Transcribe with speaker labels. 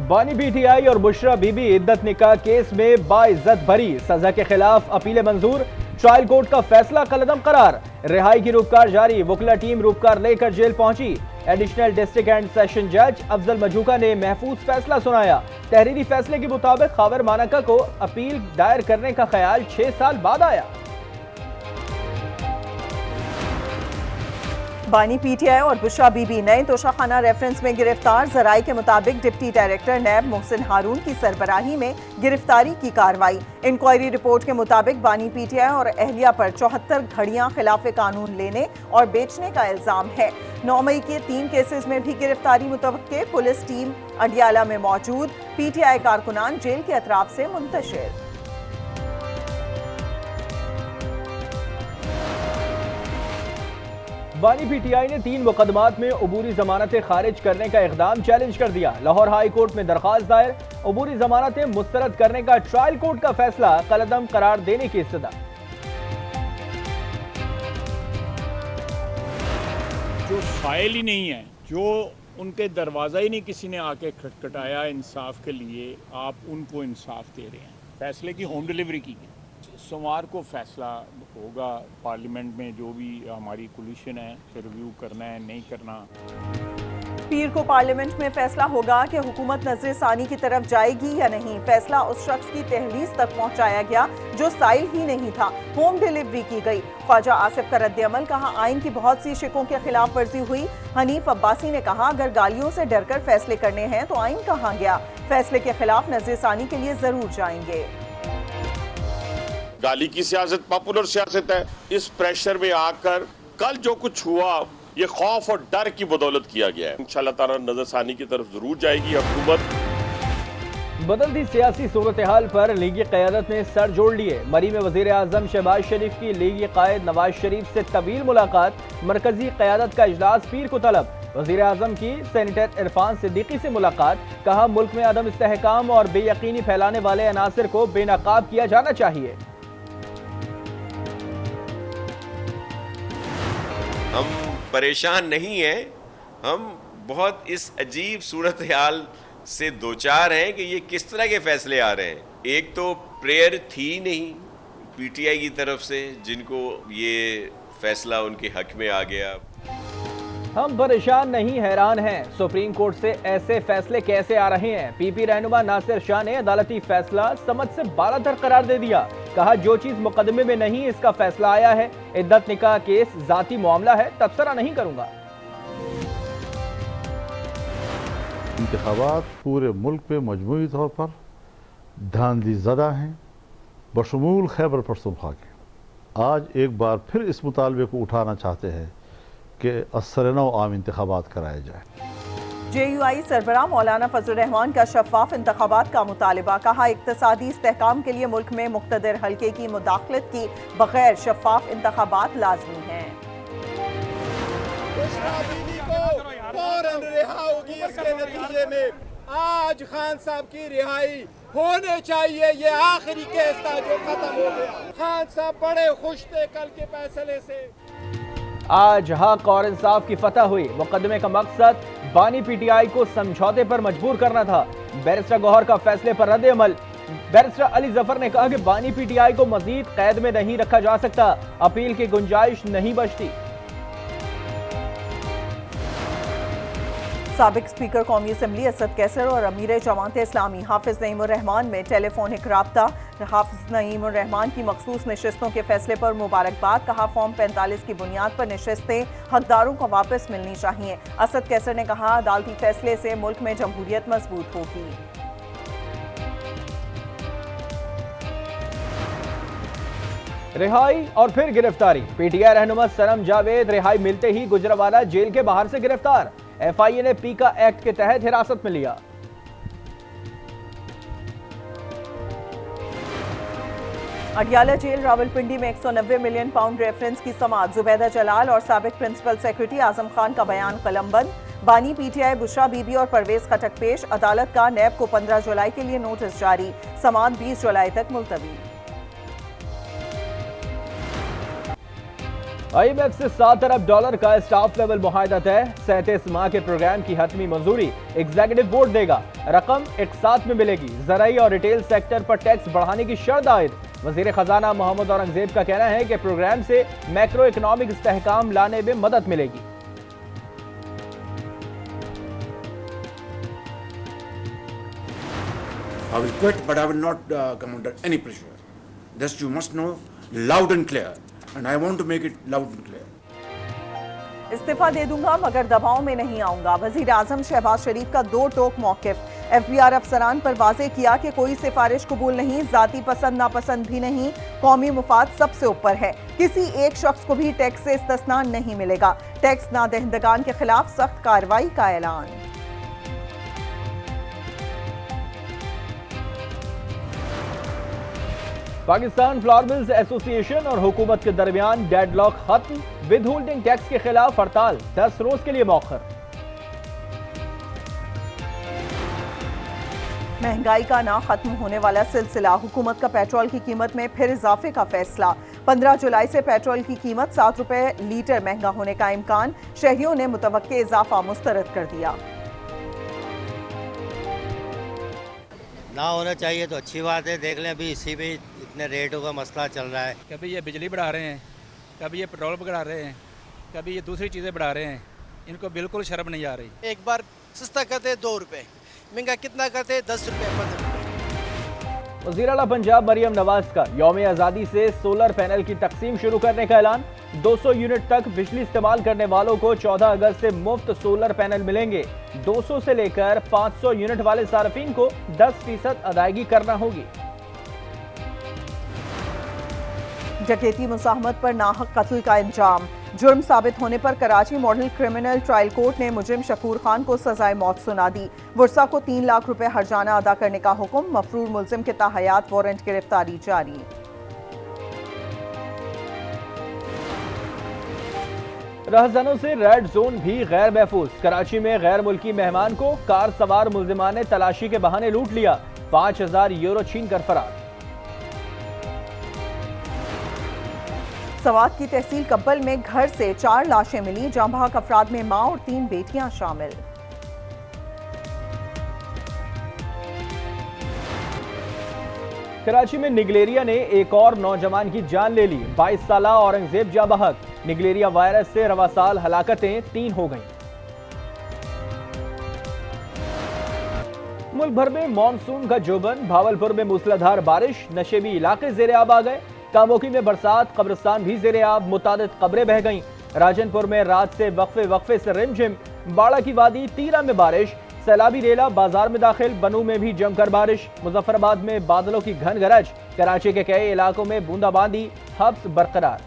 Speaker 1: बानी पीटीआई और बुशरा बीबी इद्दत निकाह केस में बाइज्जत भरी सजा के खिलाफ अपीलें मंजूर। ट्रायल कोर्ट का फैसला कलअदम करार। रिहाई की रूपकार जारी। वकला टीम रूपकार लेकर जेल पहुंची। एडिशनल डिस्ट्रिक्ट एंड सेशन जज अफजल मजूका ने महफूज फैसला सुनाया। तहरीरी फैसले के मुताबिक खावर मानका को अपील दायर करने का ख्याल 6 साल बाद आया।
Speaker 2: बानी पीटीआई और बुशरा बीबी नए तोशाखाना रेफरेंस में गिरफ्तार। जराये के मुताबिक डिप्टी डायरेक्टर नैब मोहसिन हारून की सरबराही में गिरफ्तारी की कार्रवाई। इंक्वायरी रिपोर्ट के मुताबिक बानी पीटीआई और अहलिया पर 74 घड़ियां खिलाफ कानून लेने और बेचने का इल्जाम है। 9 मई के 3 केसेस में भी गिरफ्तारी मुतवक्के। पुलिस टीम अडियाला में मौजूद। पीटीआई कारकुनान जेल के अतराफ से मुंतशिर।
Speaker 1: बानी पीटीआई ने 3 मुकदमात में अबूरी जमानतें खारिज करने का इकदाम चैलेंज कर दिया। लाहौर हाई कोर्ट में दरखास्त दायर। अबूरी जमानतें मुस्तरद करने का ट्रायल कोर्ट का फैसला कलअदम करार देने की इस्तदा।
Speaker 3: जो फाइल ही नहीं है, जो उनके दरवाज़ा ही नहीं किसी ने आके खटखटाया इंसाफ के लिए, आप उनको इंसाफ दे रहे हैं। फैसले की होम डिलीवरी की है। सोमवार को फैसला होगा पार्लियामेंट में। जो भी हमारी कोलिशन है रिव्यू करना है नहीं करना।
Speaker 2: पीर को पार्लियामेंट में फैसला होगा कि हुकूमत नजर सानी की तरफ जाएगी या नहीं। फैसला उस शख्स की तहरीर तक पहुंचाया गया जो साइल ही नहीं था। होम डिलीवरी की गई। ख्वाजा आसिफ का रद्द-ए-अमल। कहा आइन की बहुत सी शिकों के खिलाफ वर्जी हुई। हनीफ अब्बासी ने कहा अगर गालियों से डरकर फैसले करने हैं तो आइन कहाँ गया। फैसले के खिलाफ नजर सानी के लिए जरूर जाएंगे।
Speaker 4: गाली की सियासत पॉपुलर सियासत है। इस प्रेशर में आकर कल जो कुछ हुआ ये खौफ और डर की बदौलत किया गया है। इंशाअल्लाह ताला नजरसानी की तरफ जरूर जाएगी हुकूमत।
Speaker 1: बदलती सियासी सूरत हाल पर लीगी क़यादत ने सर जोड़ लिए। मरी में वज़ीर आज़म शहबाज शरीफ की लीगी कायद नवाज शरीफ से तवील मुलाकात। मरकजी क़यादत का इजलास पीर को तलब। वज़ीर आज़म की सेनेटर इरफान सिद्दीकी से मुलाकात। कहा मुल्क में अदम इस्तेहकाम और बेयकीनी फैलाने वाले अनासर को बेनकाब किया जाना चाहिए।
Speaker 5: हम परेशान नहीं हैं, हम बहुत इस अजीब सूरत हाल से दो चार हैं कि ये किस तरह के फैसले आ रहे हैं। एक तो प्रेयर थी नहीं पीटीआई की तरफ से, जिनको ये फैसला उनके हक में आ गया।
Speaker 1: हम परेशान नहीं हैरान हैं। सुप्रीम कोर्ट से ऐसे फैसले कैसे आ रहे हैं। पीपी रहनुमा नासिर शाह ने अदालती फैसला समझ से बालातर करार दे दिया। कहा जो चीज मुकदमे में नहीं इसका फैसला आया है। इद्दत निकाह केस जाती मामला है, तबसरा नहीं करूंगा।
Speaker 6: इंतखाबात पूरे मुल्क पे मजमूई तौर पर धांधलीज़दा हैं, बशमूल खैबर पख्तूनख्वा के। आज एक बार फिर इस मुतालबे को उठाना चाहते हैं कि असरनौ आम इंतखाबात कराए जाए।
Speaker 2: JUI सरबराह मौलाना फजल रहमान का शफाफ इंतखाबात का मुतालबा। कहा इक्तसादी इस्तेहकाम के लिए मुल्क में मुख्तदर हल्के की मुदाखलत की बगैर शफाफ इंतखाबात लाजमी हैं।
Speaker 7: इसके नतीजे में आज खान साहब की रिहाई होने चाहिए। ये आखिरी केस था जो खत्म हो गया। खान साहब बड़े खुश थे कल के फैसले से।
Speaker 1: आज हक और इंसाफ की फतह हुई। मुकदमे का मकसद बानी पीटीआई को समझौते पर मजबूर करना था। बैरिस्टर गौहर का फैसले पर रद्द अमल। बैरिस्टर अली जफर ने कहा कि बानी पीटीआई को मजीद कैद में नहीं रखा जा सकता। अपील की गुंजाइश नहीं बचती।
Speaker 2: साबिक स्पीकर कौमी असम्बली असद कैसर और अमीर जमात इस्लामी हाफिज नईमुर रहमान में टेलीफोनिक राब्ता। हाफिज नईमुर रहमान की मखसूस नशिस्तों के फैसले पर मुबारकबाद। कहा फॉर्म 45 की बुनियाद पर नशिस्तें हकदारों को वापस मिलनी चाहिए। असद कैसर ने कहा अदालती फैसले से मुल्क में जमहूरियत मजबूत होगी।
Speaker 1: रिहाई और फिर गिरफ्तारी। पीटीआई रहनुमा सनम जावेद रिहाई मिलते ही गुजरावाला जेल के बाहर से गिरफ्तार। FIA ने पीका एक्ट के तहत हिरासत में लिया।
Speaker 2: अडियाला जेल रावलपिंडी में 190 मिलियन पाउंड रेफरेंस की समाअत। जुबैदा जलाल और साबिक प्रिंसिपल सेक्रेटरी आजम खान का बयान कलमबंद। बानी पीटीआई बुशरा बीबी और परवेज खटक पेश। अदालत का नैब को 15 जुलाई के लिए नोटिस जारी। समाअत 20 जुलाई तक मुलतवी।
Speaker 1: IMF से $7 अरब का स्टाफ लेवल मुआहदा तय। 37 माह के प्रोग्राम की हतमी मंजूरी एग्जीक्यूटिव बोर्ड देगा। रकम एक साथ में मिलेगी। ज़राई और रिटेल सेक्टर पर टैक्स बढ़ाने की शर्त आयद। वजीर खजाना मोहम्मद औरंगजेब का कहना है कि प्रोग्राम से मैक्रो इकोनॉमिक इस्तेहकाम लाने में मदद मिलेगी।
Speaker 8: I will quit, but I will not come under any pressure. This you must know loud and clear, and I want to make it loud and clear.
Speaker 2: इस्तीफा दे दूंगा मगर दबाव में नहीं आऊंगा। वजीर आजम शहबाज शरीफ का दो टोक मौकिफ। FBR अफसरान पर वाजे किया कि कोई सिफारिश कबूल नहीं, जाती पसंद नापसंद भी नहीं, कौमी मुफाद सबसे ऊपर है। किसी एक शख्स को भी टैक्स से इस्तिस्ना नहीं मिलेगा। टैक्स नादहिंदगान के खिलाफ सख्त कार्रवाई का ऐलान।
Speaker 1: पाकिस्तान फ्लावर मिल्स एसोसिएशन और हुकूमत के दरमियान डेडलॉक खत्म। विद होल्डिंग टैक्स के खिलाफ हड़ताल 10 रोज के लिए मौखर।
Speaker 2: महंगाई का ना खत्म होने वाला सिलसिला। हुकूमत का पेट्रोल की कीमत में फिर इजाफे का फैसला। 15 जुलाई से पेट्रोल की कीमत 7 रुपए लीटर महंगा होने का इम्कान। शहरियों ने मुतवक्के इजाफा मुस्तरद कर दिया।
Speaker 9: ना होना चाहिए तो अच्छी बात है। देख लें अभी इसी में इतने रेटों का मसला चल रहा है।
Speaker 10: कभी ये बिजली बढ़ा रहे हैं, कभी ये पेट्रोल बढ़ा रहे हैं, कभी ये दूसरी चीज़ें बढ़ा रहे हैं। इनको बिल्कुल शर्म नहीं आ रही।
Speaker 11: एक बार सस्ता करते 2 रुपए, महंगा कितना करते 10 रुपए 15 रुपए।
Speaker 1: वज़ीर आला पंजाब मरियम नवाज का यौम आज़ादी से सोलर पैनल की तकसीम शुरू करने का ऐलान। 200 यूनिट तक बिजली इस्तेमाल करने वालों को 14 अगस्त से मुफ्त सोलर पैनल मिलेंगे। 200 से लेकर 500 यूनिट वाले सार्फिन को 10% अदायगी करना होगी।
Speaker 2: डकैती मुसाहमत पर नाहक कत्ल का इंजाम। जुर्म साबित होने पर Karachi model criminal trial court ने मुजरिम शकूर खान को सजाए मौत सुना दी। वर्षा को 3 लाख रुपए हर्जाना अदा करने का हुक्म। मफरूर मुलजिम के ताहयात वारंट गिरफ्तारी जारी।
Speaker 1: रहज़ानों से रेड जोन भी गैर महफूज। कराची में गैर मुल्की मेहमान को कार सवार मुलजिमान ने तलाशी के बहाने लूट लिया। 5000 यूरो छीन कर फरार।
Speaker 2: सवात की तहसील कब्बल में घर से 4 लाशें मिली। जाँ बहक अफराद में मां और 3 बेटियां शामिल।
Speaker 1: कराची में निगलेरिया ने एक और नौजवान की जान ले ली। 22 साला औरंगजेब जाँ बहक। निगलेरिया वायरस से रवा साल हलाकतें 3 हो गईं। मुल्क भर में मानसून का जोबन। भावलपुर में मूसलाधार बारिश। नशेबी इलाके जेरे आब आ गए। कामोकी में बरसात। कब्रिस्तान भी जेरे आब। मुतादिद कब्रें बह गईं। राजनपुर में रात से वक्फे से रिमझिम। बाड़ा की वादी तीरा में बारिश। सैलाबी रेला बाजार में दाखिल। बनू में भी जमकर बारिश। मुजफ्फराबाद में बादलों की घन गरज। कराची के कई इलाकों में बूंदाबांदी। हब्स बरकरार।